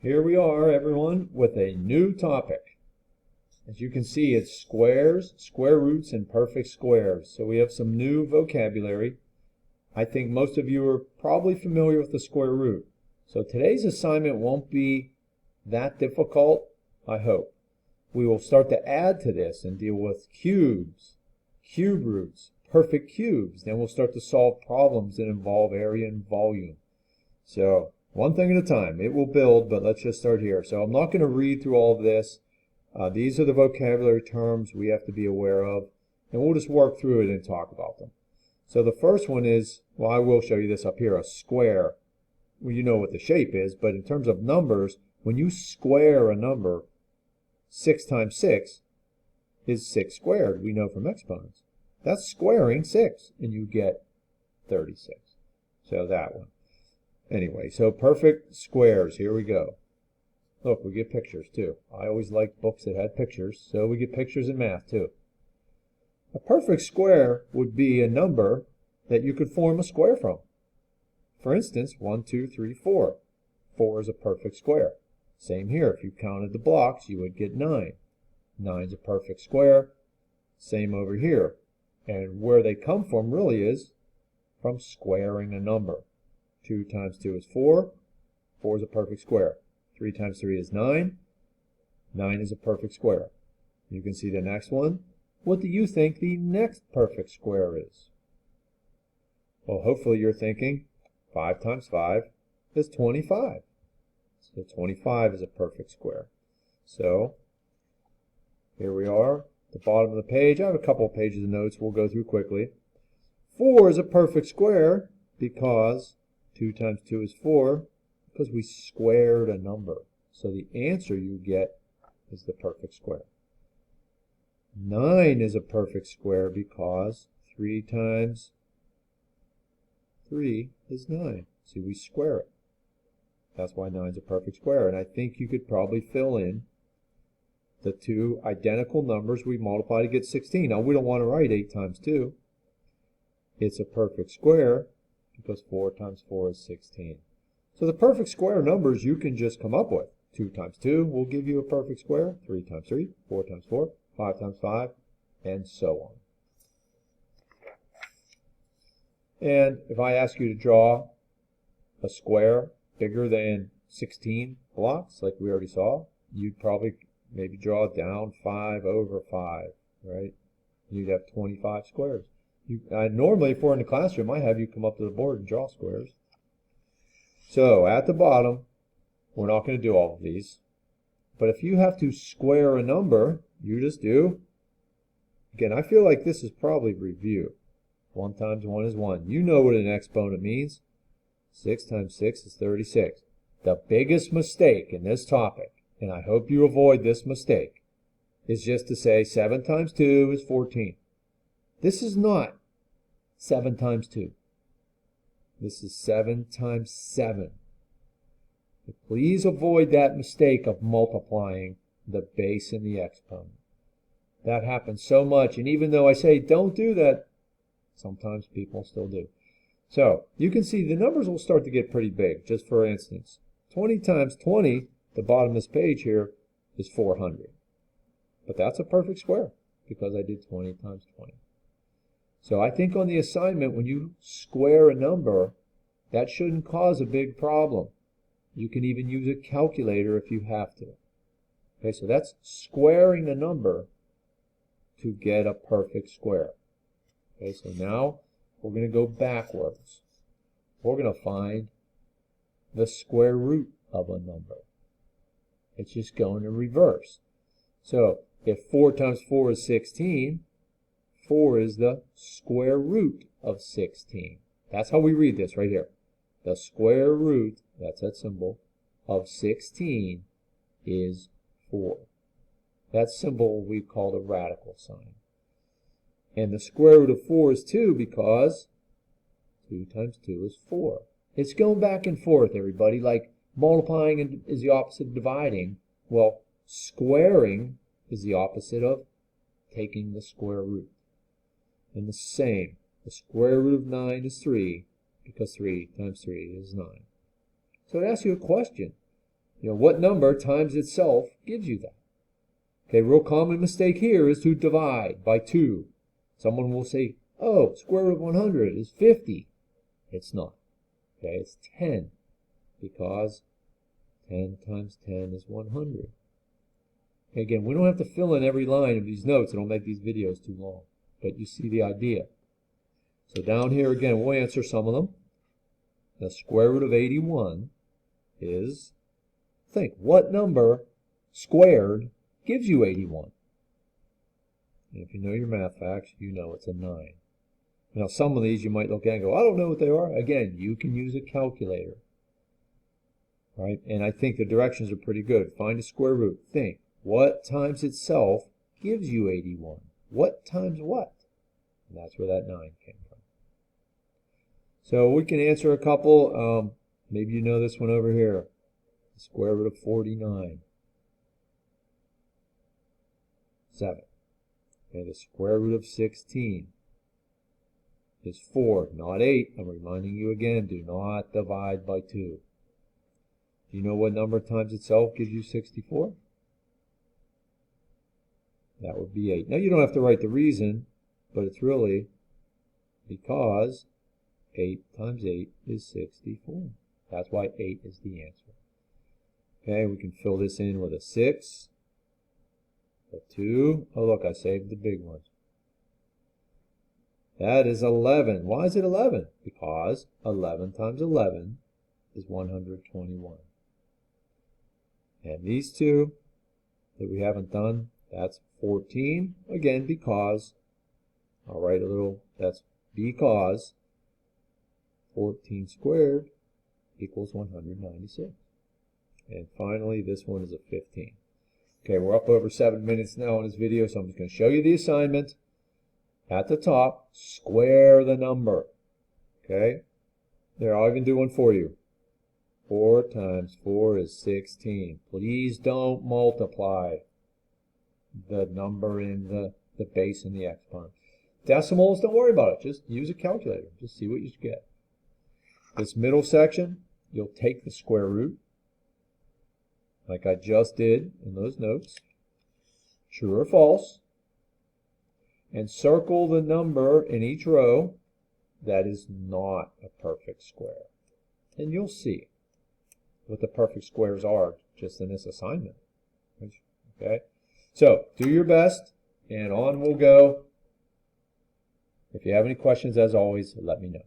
Here we are, everyone, with a new topic. As you can see, it's squares, square roots, and perfect squares. So we have some new vocabulary. I think most of you are probably familiar with the square root. So today's assignment won't be that difficult, I hope. We will start to add to this and deal with cubes, cube roots, perfect cubes. Then we'll start to solve problems that involve area and volume. So one thing at a time. It will build, but let's just start here. So I'm not going to read through all of this. These are the vocabulary terms we have to be aware of, and we'll just work through it and talk about them. So the first one is, well, I will show you this up here, a square. Well, you know what the shape is, but in terms of numbers, when you square a number, 6 times 6 is 6 squared, we know from exponents. That's squaring 6, and you get 36. So that one. Anyway, so perfect squares, here we go. Look, we get pictures too. I always liked books that had pictures, so we get pictures in math too. A perfect square would be a number that you could form a square from. For instance, 1, 2, 3, 4. 4 is a perfect square. Same here, if you counted the blocks, you would get 9. 9 is a perfect square. Same over here. And where they come from really is from squaring a number. 2 times 2 is 4. 4 is a perfect square. 3 times 3 is 9. 9 is a perfect square. You can see the next one. What do you think the next perfect square is? Well, hopefully you're thinking 5 times 5 is 25. So 25 is a perfect square. So here we are, the bottom of the page. I have a couple of pages of notes we'll go through quickly. 4 is a perfect square because 2 times 2 is 4, because we squared a number. So the answer you get is the perfect square. 9 is a perfect square because 3 times 3 is 9. See, we square it. That's why 9 is a perfect square. And I think you could probably fill in the two identical numbers we multiply to get 16. Now, we don't want to write 8 times 2. It's a perfect square because 4 times 4 is 16. So the perfect square numbers you can just come up with. 2 times 2 will give you a perfect square. 3 times 3, 4 times 4, 5 times 5, and so on. And if I ask you to draw a square bigger than 16 blocks, like we already saw, you'd probably maybe draw down 5 over 5, right? You'd have 25 squares. Normally, if we're in the classroom, I have you come up to the board and draw squares. So at the bottom, we're not going to do all of these. But if you have to square a number, you just do. Again, I feel like this is probably review. 1 times 1 is 1. You know what an exponent means. 6 times 6 is 36. The biggest mistake in this topic, and I hope you avoid this mistake, is just to say 7 times 2 is 14. This is not 7 times 2. This is 7 times 7. But please avoid that mistake of multiplying the base and the exponent. That happens so much, and even though I say don't do that, sometimes people still do. So you can see the numbers will start to get pretty big. Just for instance, 20 times 20, the bottom of this page here, is 400. But that's a perfect square because I did 20 times 20. So I think on the assignment, when you square a number, that shouldn't cause a big problem. You can even use a calculator if you have to. Okay, so that's squaring a number to get a perfect square. Okay, so now we're going to go backwards. We're going to find the square root of a number. It's just going in reverse. So if 4 times 4 is 16, 4 is the square root of 16. That's how we read this right here. The square root, that's that symbol, of 16 is 4. That symbol we call the radical sign. And the square root of 4 is 2 because 2 times 2 is 4. It's going back and forth, everybody. Like multiplying is the opposite of dividing. Well, squaring is the opposite of taking the square root. And the same, the square root of 9 is 3 because 3 times 3 is 9. So it asks you a question. what number times itself gives you that? Okay, real common mistake here is to divide by 2. Someone will say, oh, square root of 100 is 50. It's not. Okay, it's 10 because 10 times 10 is 100. Again, we don't have to fill in every line of these notes. It'll make these videos too long. But you see the idea. So down here again, we'll answer some of them. The square root of 81 is, think, what number squared gives you 81? And if you know your math facts, you know it's a 9. Now some of these you might look at and go, I don't know what they are. Again, you can use a calculator. Right? And I think the directions are pretty good. Find a square root. Think, what times itself gives you 81? What times what? And that's where that 9 came from. So we can answer a couple. Maybe you know this one over here. The square root of 49. 7. Okay, the square root of 16 is 4, not 8. I'm reminding you again, do not divide by 2. Do you know what number times itself gives you 64? That would be 8. Now you don't have to write the reason, but it's really because 8 times 8 is 64. That's why 8 is the answer. Okay, we can fill this in with a 6, a 2. Oh, look, I saved the big ones. That is 11. Why is it 11? Because 11 times 11 is 121. And these two that we haven't done, that's 14. Again, because, I'll write a little, that's because 14 squared equals 196. And finally, this one is a 15. Okay, we're up over 7 minutes now on this video, so I'm just going to show you the assignment. At the top, square the number. Okay? There, I'll even do one for you. 4 times 4 is 16. Please don't multiply the number in the base and the exponent. Decimals, don't worry about it. Just use a calculator. Just see what you get. This middle section, you'll take the square root, like I just did in those notes. True or false. And circle the number in each row that is not a perfect square. And you'll see what the perfect squares are just in this assignment. Okay? So, do your best, and on we'll go. If you have any questions, as always, let me know.